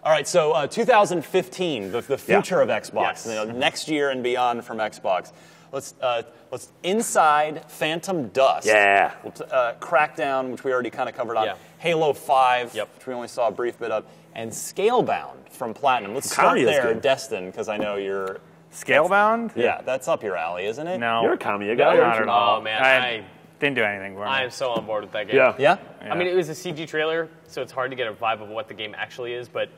All right, so 2015, the future of Xbox, Yes. next year and beyond from Xbox. Let's Inside, Phantom Dust. Yeah. Crackdown, which we already kind of covered on. Yeah. Halo 5, Yep. which we only saw a brief bit of. And Scalebound from Platinum. Let's start Kamiya's there, good. Destin, because I know you're... Scalebound? Yeah, that's up your alley, isn't it? No. You're a Kamiya guy. Not aren't at you? all. Oh, man, I didn't do anything for me. I am so on board with that game. Yeah. Yeah? Yeah. I mean, it was a CG trailer, so it's hard to get a vibe of what the game actually is, but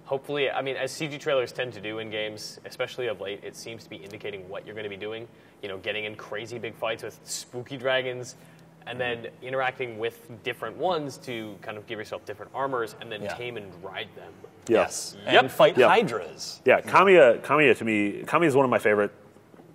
hopefully, I mean, as CG trailers tend to do in games, especially of late, it seems to be indicating what you're going to be doing. You know, getting in crazy big fights with spooky dragons, and then interacting with different ones to kind of give yourself different armors, and then tame and ride them. Yes. Yep. And fight Yep. Hydras. Yeah, Kamiya to me, Kamiya is one of my favorite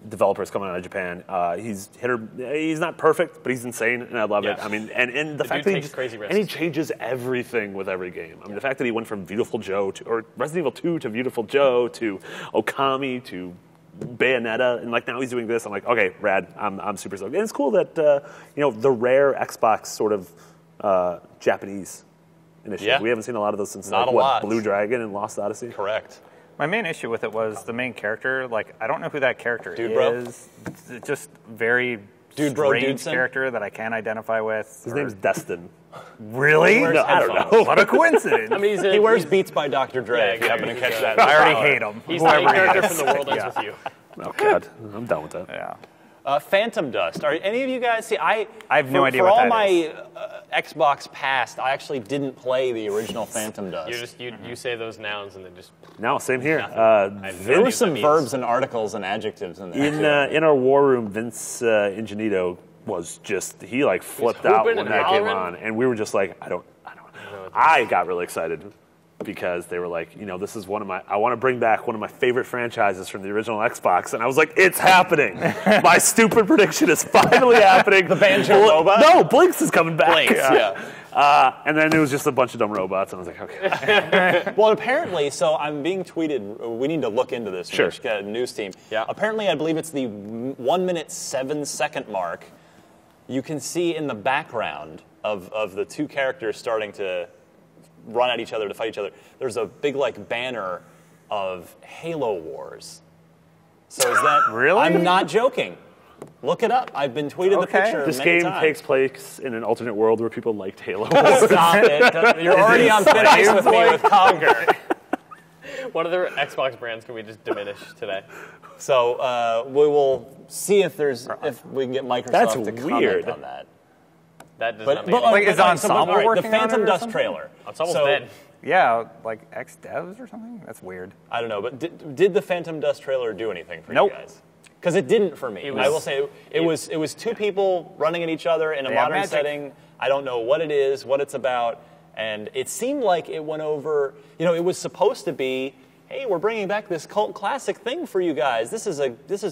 developers coming out of Japan. He's not perfect, but he's insane, and I love it. Yeah. I mean, and the fact dude that takes crazy risks. and he changes everything with every game. I mean, the fact that he went from Beautiful Joe or Resident Evil 2 to Beautiful Joe to Okami to Bayonetta, and like now he's doing this. I'm like, okay, rad. I'm super stoked. And it's cool that the rare Xbox sort of Japanese initiative. Yeah. We haven't seen a lot of those since Not a lot. Blue Dragon and Lost Odyssey. Correct. My main issue with it was the main character. Like, I don't know who that character Dude, bro. is. It's just very Dude, bro, strange Dudson? character that I can't identify with. His name's Destin. Really? wears No, I don't headphones. know. What a coincidence. I mean, He wears Beats by Dr. Dre, Yeah, if you happen to catch that. I already hate him. He's the main Whoever he character is. from The World Ends With You. Oh God, I'm done with that. Yeah. Phantom Dust. Are any of you guys see? I have no idea for what all that my is. Xbox past, I actually didn't play the original Phantom Dust. You say those nouns and then just No, same here. There were Vince, some verbs and articles and adjectives in there. in our war room, Vince Ingenito was just he like flipped out hooping when and that came hollering. on, and we were just like, I got really excited because they were like, this is I want to bring back one of my favorite franchises from the original Xbox, and I was like, it's happening. My stupid prediction is finally happening. The Banjo robot? No, Blinks is coming back. Blinks, yeah. And then it was just a bunch of dumb robots, and I was like, okay. Well, apparently, so I'm being tweeted. We need to look into this. Sure. We've got a news team. Yeah. Apparently, I believe it's the 1 minute 7 second mark. You can see in the background of the two characters starting to run at each other to fight each other. There's a big banner of Halo Wars. So is that Really? I'm not joking. Look it up. I've been tweeted the Okay. picture. This many game times. takes place in an alternate world where people liked Halo Wars. Stop it. You're already on thin ice with me with Conger. what other Xbox brands can we just diminish today? So we will see if we can get Microsoft That's to comment weird. on that. That does not make Like, any is Ensemble all right, working the on Phantom it or Dust something? trailer. Ensemble's So, dead. Yeah, like ex-devs or something? That's weird. I don't know, but did the Phantom Dust trailer do anything for Nope. you guys? Because it didn't for me. It I was- will say it was two people running at each other in a They have modern magic. setting. I don't know what it is, what it's about, and it seemed like it went over. It was supposed to be, hey, we're bringing back this cult classic thing for you guys. This is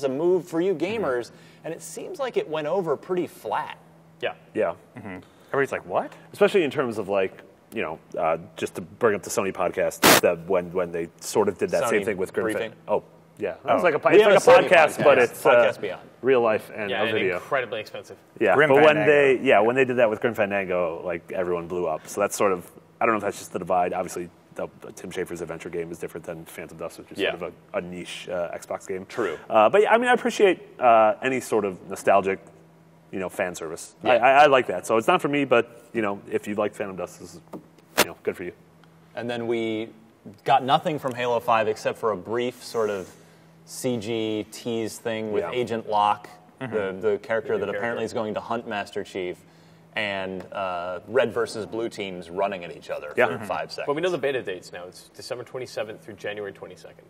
a move for you gamers, and it seems like it went over pretty flat. Yeah. Yeah. Everybody's like, what? Especially in terms of just to bring up the Sony podcast, that when they sort of did that Sony same thing with Grim briefing? Fan. Oh, yeah. It's like a We have a Sony podcast, but it's Podcast Beyond. real life and Yeah, a and video. incredibly expensive. Yeah, Grim but when Fandango. when they did that with Grim Fandango, like everyone blew up. So that's sort of, I don't know if that's just the divide. Obviously, Tim Schafer's adventure game is different than Phantom Dust, which is sort of a niche Xbox game. True. But yeah, I mean, I appreciate any sort of nostalgic, fan service. Yeah. I like that. So it's not for me, but if you like Phantom Dust, this is good for you. And then we got nothing from Halo 5 except for a brief sort of CG tease thing with Agent Locke, the character that apparently is going to hunt Master Chief, and red versus blue teams running at each other for 5 seconds. But we know the beta dates now. It's December 27th through January 22nd.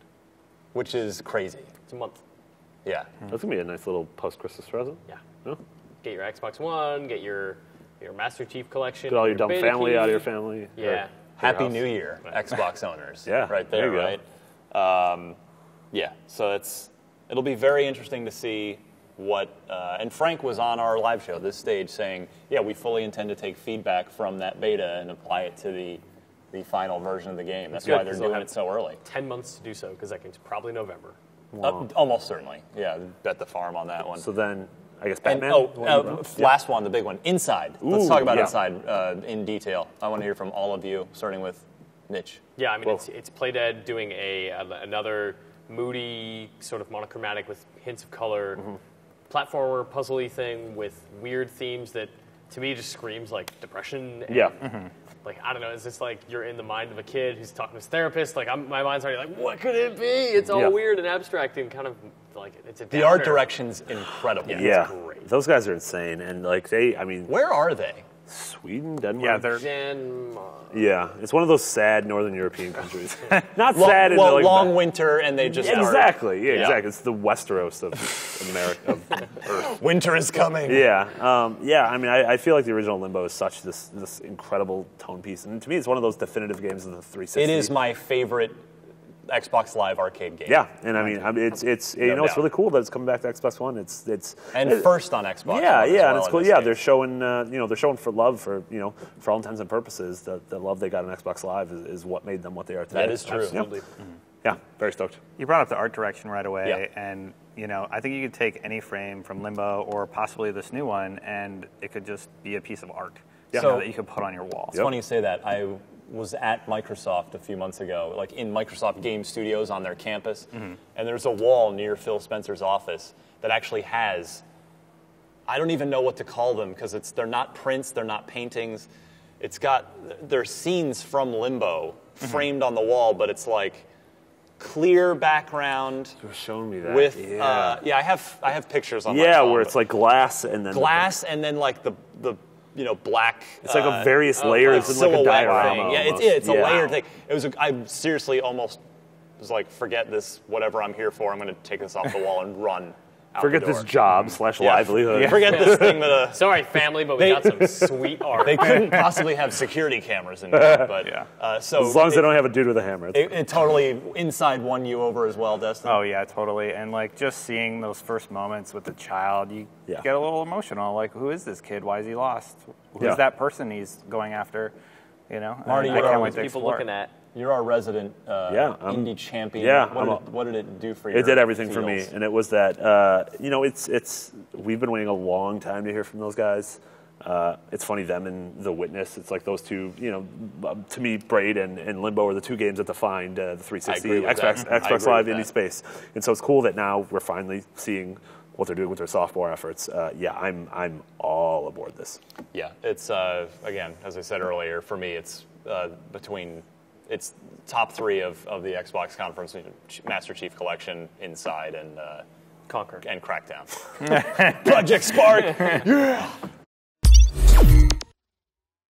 Which is crazy. It's a month. Yeah. That's gonna be a nice little post-Christmas present. Yeah. No? Get your Xbox One, get your Master Chief collection. Get all your dumb beta family key. out of your family. Yeah. Happy house. New Year, Xbox owners. Yeah, Right there there, you right? Yeah, so it'll be very interesting to see what, and Frank was on our live show, this stage, saying, yeah, we fully intend to take feedback from that beta and apply it to the final version of the game. That's good, why they're 'cause they'll doing have it so early. 10 months to do so, because that game's probably November. Almost certainly. Yeah, bet the farm on that one. So then, I guess And, Batman. last one, the big one, Inside. Let's talk about yeah. Inside in detail. I want to hear from all of you, starting with niche. Yeah, I mean, it's Playdead doing another moody, sort of monochromatic with hints of color, platformer, puzzly thing with weird themes that, to me, just screams like depression. And, like, I don't know, it's just like you're in the mind of a kid who's talking to his therapist. Like, my mind's already like, what could it be? It's all weird and abstract and kind of like it's a The art direction's incredible. Yeah, it's great. Those guys are insane, and like where are they? Sweden, Denmark. Yeah, they're Yeah, it's one of those sad Northern European countries. Not sad. Well, like long winter, and they just exactly. Yeah, exactly. It's the Westeros of America, of Earth. Winter is coming. Yeah, I mean, I feel like the original Limbo is such this incredible tone piece, and to me, it's one of those definitive games of the 360. It is my favorite Xbox Live arcade game. Yeah, and I mean, it's it's really cool that it's coming back to Xbox One. It's first on Xbox. Yeah, One as yeah, well and it's cool. in this Yeah, case. they're showing they're showing for love for for all intents and purposes the love they got on Xbox Live is what made them what they are today. That is true. Absolutely. Yeah, very stoked. You brought up the art direction right away, Yeah. and I think you could take any frame from Limbo or possibly this new one, and it could just be a piece of art So- that you could put on your wall. It's funny you say that. I was at Microsoft a few months ago, like in Microsoft Game Studios on their campus, and there's a wall near Phil Spencer's office that actually has, I don't even know what to call them because they're not prints, they're not paintings. They're scenes from Limbo framed on the wall, but it's like clear background You were showing me that. with yeah, I have pictures on my yeah, phone, where but it's like glass and then like the black. It's like a various layers and like a silhouette diorama. thing. Yeah, almost. it's a layered thing. I seriously almost was like, forget this, whatever I'm here for. I'm going to take this off the wall and run. Out Forget the this door. job / livelihood. Forget this thing that Sorry, family, but we got some sweet art. they couldn't possibly have security cameras in there. But so As long as they don't have a dude with a hammer. it totally inside won you over as well, Destin. Oh yeah, totally. And like just seeing those first moments with the child, you Yeah. get a little emotional. Like, who is this kid? Why is he lost? Who's Yeah. that person he's going after? Marty, And you're I can't always wait to People explore. looking at. You're our resident indie champion. yeah, What did it do for you? It did everything for me, and it was that we've been waiting a long time to hear from those guys. It's funny, them and The Witness. It's like those two, to me, Braid and Limbo are the two games that defined the 360 I agree with that. I Xbox agree Live with indie that. space. And so it's cool that now we're finally seeing what they're doing with their software efforts. I'm all aboard this. Yeah, it's again, as I said earlier, for me, it's it's top 3 of the Xbox Conference Master Chief Collection, Inside and Conquer. and Crackdown. Project Spark. Yeah.